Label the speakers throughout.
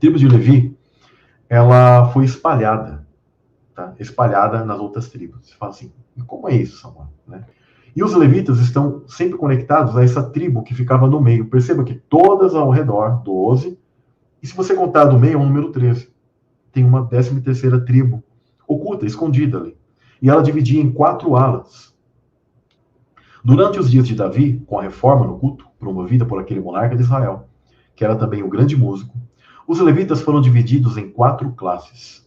Speaker 1: tribo de Levi, ela foi espalhada, tá? Espalhada nas outras tribos. Você fala assim, como é isso, Samuel? Né? E os levitas estão sempre conectados a essa tribo que ficava no meio. Perceba que todas ao redor, 12, e se você contar do meio, é o número 13. Tem uma 13ª tribo oculta, escondida ali. E ela dividia em 4 alas. Durante os dias de Davi, com a reforma no culto, promovida por aquele monarca de Israel, que era também um grande músico, os levitas foram divididos em 4 classes.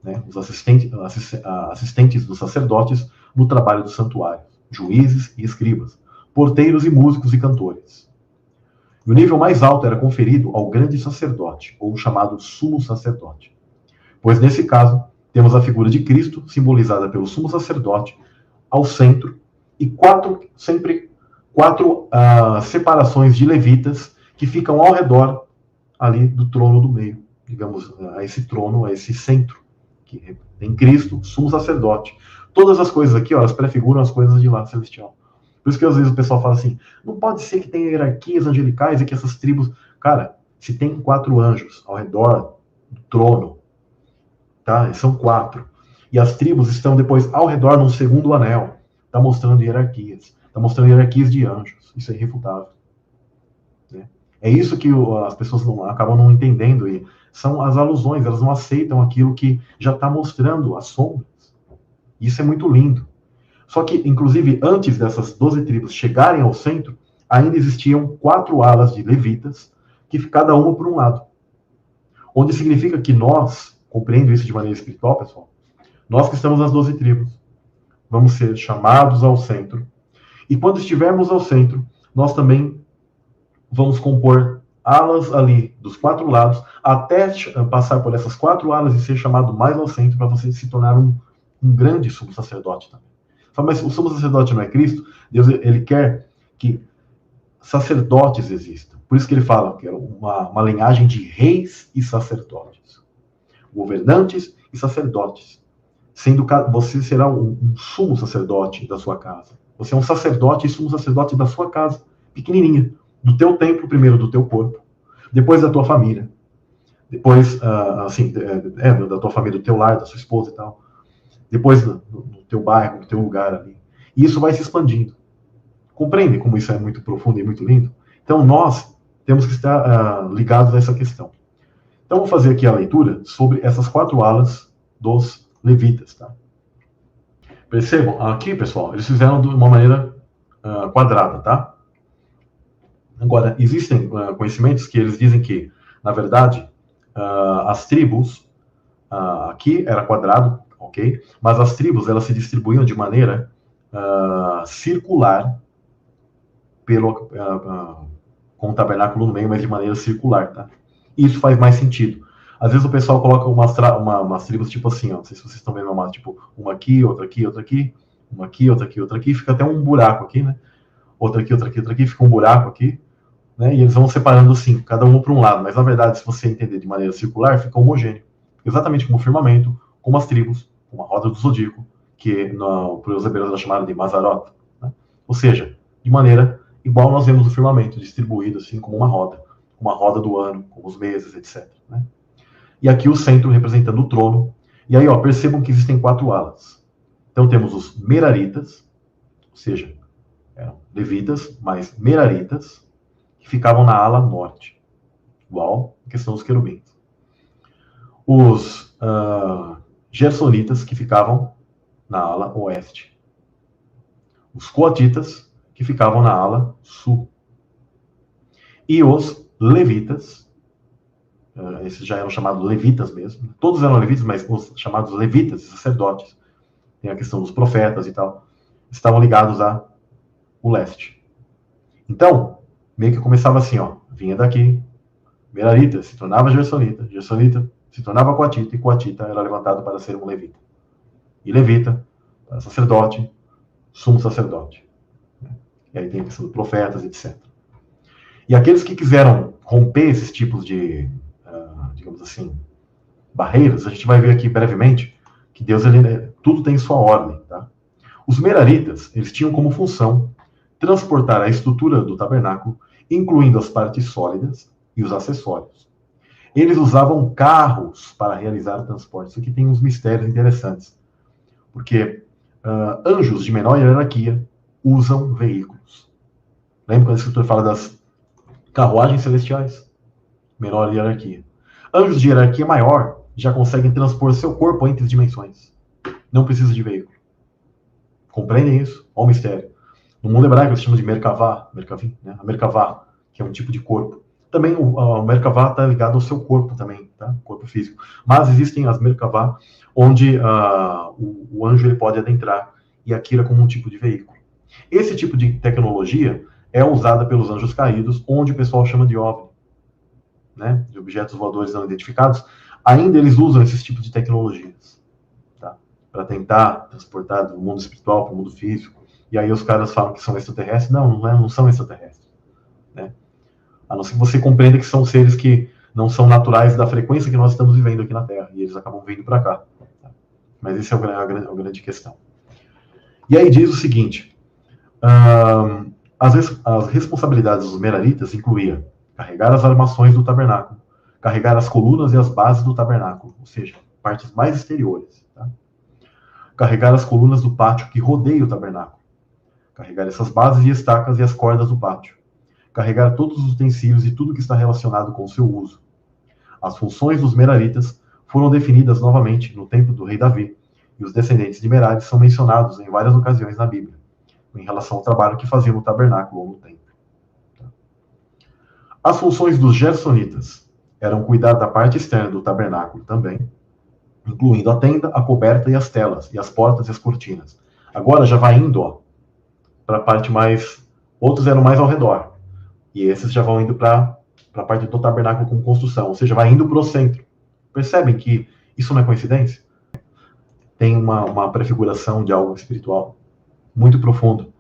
Speaker 1: Né? Os assistentes dos sacerdotes no trabalho do santuário, juízes e escribas, porteiros e músicos e cantores. E o nível mais alto era conferido ao grande sacerdote, ou chamado sumo sacerdote. Pois nesse caso, temos a figura de Cristo, simbolizada pelo sumo sacerdote, ao centro, e 4 separações de levitas que ficam ao redor ali do trono do meio, digamos, a esse trono, a esse centro, que tem Cristo, sumo sacerdote. Todas as coisas aqui, ó, elas prefiguram as coisas de lá, celestial. Por isso que às vezes o pessoal fala assim, não pode ser que tenha hierarquias angelicais e que essas tribos... Cara, se tem 4 anjos ao redor do trono, tá? São 4. E as tribos estão depois ao redor num segundo anel. Está mostrando hierarquias. Está mostrando hierarquias de anjos. Isso é irrefutável. Né? É isso que as pessoas acabam não entendendo. E são as alusões. Elas não aceitam aquilo que já está mostrando as sombras. Isso é muito lindo. Só que, inclusive, antes dessas 12 tribos chegarem ao centro, ainda existiam 4 alas de levitas, que cada uma por um lado. Onde significa que nós, compreendo isso de maneira espiritual, pessoal, nós que estamos nas 12 tribos, vamos ser chamados ao centro. E quando estivermos ao centro, nós também vamos compor alas ali dos 4 lados, até passar por essas 4 alas e ser chamado mais ao centro para você se tornar um grande sumo sacerdote também. Mas o sumo sacerdote não é Cristo? Deus, ele quer que sacerdotes existam. Por isso que ele fala que é uma linhagem de reis e sacerdotes. Governantes e sacerdotes. Sendo você será um sumo sacerdote da sua casa. Você é um sacerdote e sumo sacerdote da sua casa, pequenininha, do teu templo, primeiro do teu corpo, depois da tua família, depois da tua família, do teu lar, da sua esposa e tal, depois do teu bairro, do teu lugar ali. E isso vai se expandindo. Compreende como isso é muito profundo e muito lindo? Então nós temos que estar ligados a essa questão. Então vou fazer aqui a leitura sobre essas 4 alas dos levitas, tá? Percebam, aqui, pessoal, eles fizeram de uma maneira quadrada, tá? Agora, existem conhecimentos que eles dizem que, na verdade, as tribos, aqui era quadrado, ok? Mas as tribos, elas se distribuíam de maneira circular, com o tabernáculo no meio, mas de maneira circular, tá? Isso faz mais sentido. Às vezes o pessoal coloca umas tribos tipo assim, ó, não sei se vocês estão vendo, tipo, uma aqui, outra aqui, outra aqui, uma aqui, outra aqui, outra aqui, fica até um buraco aqui, né? Outra aqui, outra aqui, outra aqui, fica um buraco aqui, né? E eles vão separando assim, cada um para um lado. Mas na verdade, se você entender de maneira circular, fica homogêneo. Exatamente como o firmamento, como as tribos, como a roda do zodíaco, que para os hebreus era chamada de Mazarot, né? Ou seja, de maneira igual nós vemos o firmamento, distribuído assim como uma roda do ano, como os meses, etc. Né? E aqui o centro representando o trono. E aí, ó, percebam que existem 4 alas. Então temos os meraritas, ou seja, levitas, mas meraritas, que ficavam na ala norte. Igual a questão dos querubins. Os gersonitas, que ficavam na ala oeste. Os coatitas, que ficavam na ala sul. E os levitas, esses já eram chamados levitas mesmo, todos eram levitas, mas os chamados levitas, sacerdotes, tem a questão dos profetas e tal, estavam ligados ao leste. Então, meio que começava assim, ó, vinha daqui, merarita se tornava gersonita, gersonita se tornava coatita, e coatita era levantado para ser um levita. E levita, para sacerdote, sumo sacerdote. E aí tem a questão dos profetas, etc. E aqueles que quiseram romper esses tipos de, digamos assim, barreiras, a gente vai ver aqui brevemente que Deus, tudo tem sua ordem, tá? Os meraritas, eles tinham como função transportar a estrutura do tabernáculo, incluindo as partes sólidas e os acessórios. Eles usavam carros para realizar o transporte. Isso aqui tem uns mistérios interessantes. Porque anjos de menor hierarquia usam veículos. Lembra quando a escritura fala das carruagens celestiais? Menor hierarquia. Anjos de hierarquia maior já conseguem transpor seu corpo entre dimensões. Não precisa de veículo. Compreendem isso? Olha o mistério. No mundo hebraico eles chamam de Merkavah, né? A Merkavah, que é um tipo de corpo. Também o Merkavah está ligado ao seu corpo também, tá? Corpo físico. Mas existem as Merkavah onde o anjo ele pode adentrar e aquilo é como um tipo de veículo. Esse tipo de tecnologia é usada pelos anjos caídos, onde o pessoal chama de OVNI, né? De objetos voadores não identificados. Ainda eles usam esses tipos de tecnologias, tá? Para tentar transportar do mundo espiritual para o mundo físico. E aí os caras falam que são extraterrestres. Não são extraterrestres, né? A não ser que você compreenda que são seres que não são naturais da frequência que nós estamos vivendo aqui na Terra. E eles acabam vindo para cá. Tá? Mas essa é a grande questão. E aí diz o seguinte. As responsabilidades dos meraritas incluíam carregar as armações do tabernáculo, carregar as colunas e as bases do tabernáculo, ou seja, partes mais exteriores. Tá? Carregar as colunas do pátio que rodeia o tabernáculo, carregar essas bases e estacas e as cordas do pátio, carregar todos os utensílios e tudo que está relacionado com o seu uso. As funções dos meraritas foram definidas novamente no tempo do rei Davi, e os descendentes de Merari são mencionados em várias ocasiões na Bíblia, em relação ao trabalho que faziam no tabernáculo ou no templo. As funções dos gersonitas eram cuidar da parte externa do tabernáculo também, incluindo a tenda, a coberta e as telas, e as portas e as cortinas. Agora já vai indo para a parte mais... Outros eram mais ao redor. E esses já vão indo para a parte do tabernáculo com construção, ou seja, vai indo para o centro. Percebem que isso não é coincidência? Tem uma prefiguração de algo espiritual muito profundo.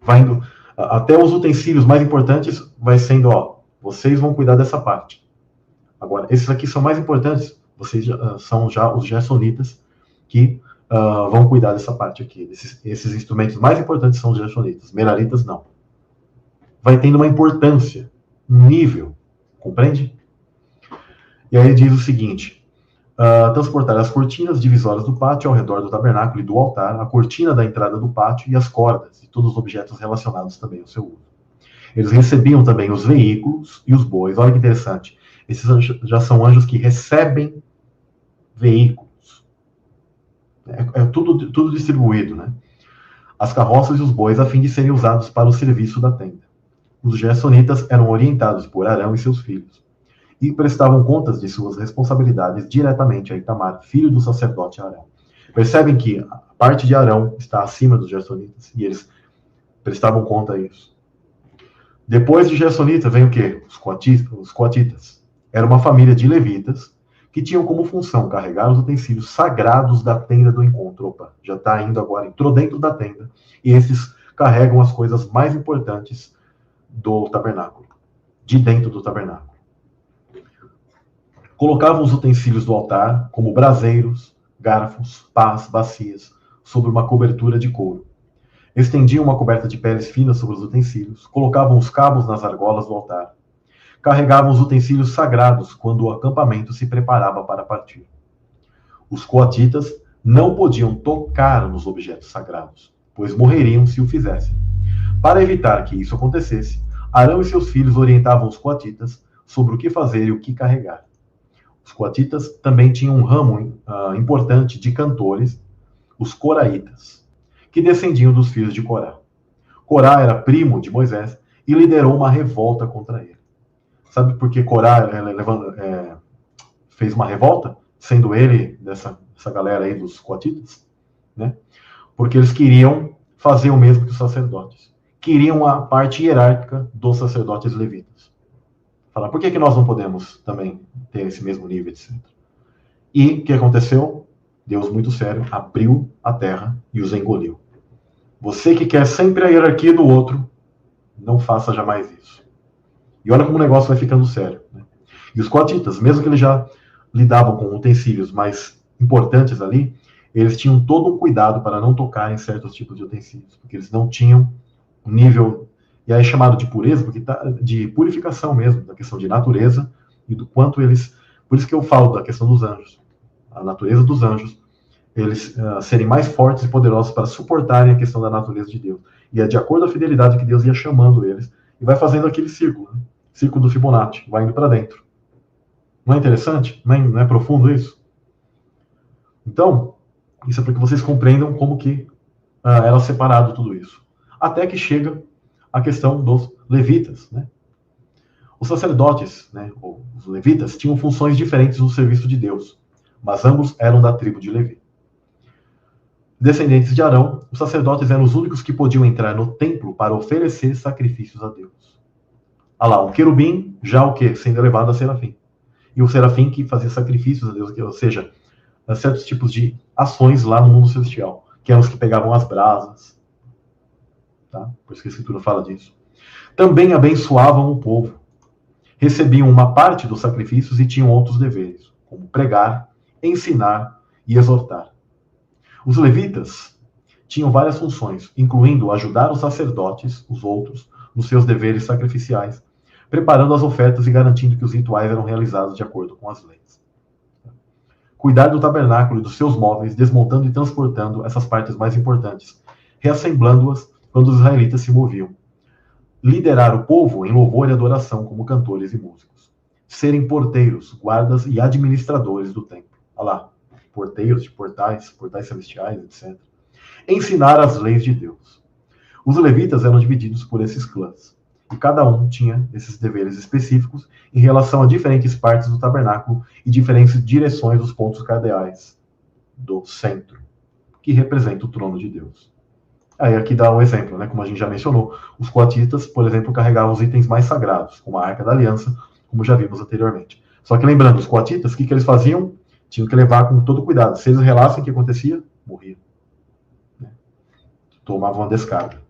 Speaker 1: Vai indo até os utensílios mais importantes, vai sendo, vocês vão cuidar dessa parte. Agora, esses aqui são mais importantes, vocês são já os gersonitas que vão cuidar dessa parte aqui. Esses instrumentos mais importantes são os gersonitas, meraritas não. Vai tendo uma importância, um nível, compreende? E aí diz o seguinte, transportar as cortinas divisórias do pátio ao redor do tabernáculo e do altar, a cortina da entrada do pátio e as cordas, e todos os objetos relacionados também ao seu uso. Eles recebiam também os veículos e os bois. Olha que interessante. Esses anjos já são anjos que recebem veículos. É tudo distribuído, né? As carroças e os bois a fim de serem usados para o serviço da tenda. Os gersonitas eram orientados por Arão e seus filhos e prestavam contas de suas responsabilidades diretamente a Itamar, filho do sacerdote Arão. Percebem que a parte de Arão está acima dos gersonitas e eles prestavam conta a isso. Depois de gersonita vem o quê? Os coatitas. Era uma família de levitas que tinham como função carregar os utensílios sagrados da tenda do encontro. Opa, já está indo agora, entrou dentro da tenda, e esses carregam as coisas mais importantes do tabernáculo, de dentro do tabernáculo. Colocavam os utensílios do altar, como braseiros, garfos, pás, bacias, sobre uma cobertura de couro. Estendiam uma coberta de peles finas sobre os utensílios, colocavam os cabos nas argolas do altar. Carregavam os utensílios sagrados quando o acampamento se preparava para partir. Os coatitas não podiam tocar nos objetos sagrados, pois morreriam se o fizessem. Para evitar que isso acontecesse, Arão e seus filhos orientavam os coatitas sobre o que fazer e o que carregar. Os coatitas também tinham um ramo importante de cantores, os coraitas, que descendiam dos filhos de Corá. Corá era primo de Moisés e liderou uma revolta contra ele. Sabe por que Corá fez uma revolta, sendo ele dessa galera aí dos coatitas? Né? Porque eles queriam fazer o mesmo que os sacerdotes. Queriam a parte hierárquica dos sacerdotes levitas. Falar, por que nós não podemos também ter esse mesmo nível, etc. E o que aconteceu? Deus, muito sério, abriu a terra e os engoliu. Você que quer sempre a hierarquia do outro, não faça jamais isso. E olha como o negócio vai ficando sério. Né? E os coatitas, mesmo que eles já lidavam com utensílios mais importantes ali, eles tinham todo um cuidado para não tocar em certos tipos de utensílios, porque eles não tinham um nível, e aí é chamado de pureza, porque tá, de purificação mesmo, da questão de natureza, e do quanto eles Por isso que eu falo da questão dos anjos. A natureza dos anjos, eles serem mais fortes e poderosos para suportarem a questão da natureza de Deus. E é de acordo com a fidelidade que Deus ia chamando eles, e vai fazendo aquele círculo, né? Círculo do Fibonacci, vai indo para dentro. Não é interessante? Não é profundo isso? Então, isso é para que vocês compreendam como que era separado tudo isso. Até que chega a questão dos levitas, né? Os sacerdotes, né, ou os levitas, tinham funções diferentes no serviço de Deus, mas ambos eram da tribo de Levi. Descendentes de Arão, os sacerdotes eram os únicos que podiam entrar no templo para oferecer sacrifícios a Deus. Olha lá, um querubim, já o quê? Sendo elevado a serafim. E o serafim que fazia sacrifícios a Deus, ou seja, certos tipos de ações lá no mundo celestial, que eram os que pegavam as brasas. Tá? Por isso que a Escritura fala disso. Também abençoavam o povo. Recebiam uma parte dos sacrifícios e tinham outros deveres, como pregar, ensinar e exortar. Os levitas tinham várias funções, incluindo ajudar os sacerdotes, os outros, nos seus deveres sacrificiais, preparando as ofertas e garantindo que os rituais eram realizados de acordo com as leis. Cuidar do tabernáculo e dos seus móveis, desmontando e transportando essas partes mais importantes, reassemblando-as quando os israelitas se moviam. Liderar o povo em louvor e adoração como cantores e músicos. Serem porteiros, guardas e administradores do templo. Olha lá, porteiros de portais celestiais, etc. Ensinar as leis de Deus. Os levitas eram divididos por esses clãs, e cada um tinha esses deveres específicos em relação a diferentes partes do tabernáculo e diferentes direções dos pontos cardeais do centro, que representa o trono de Deus. Aí aqui dá um exemplo, né? Como a gente já mencionou, os coatitas, por exemplo, carregavam os itens mais sagrados, como a Arca da Aliança, como já vimos anteriormente. Só que lembrando, os coatitas, o que eles faziam? Tinham que levar com todo cuidado. Se eles relassem o que acontecia, morriam. Né? Tomavam uma descarga.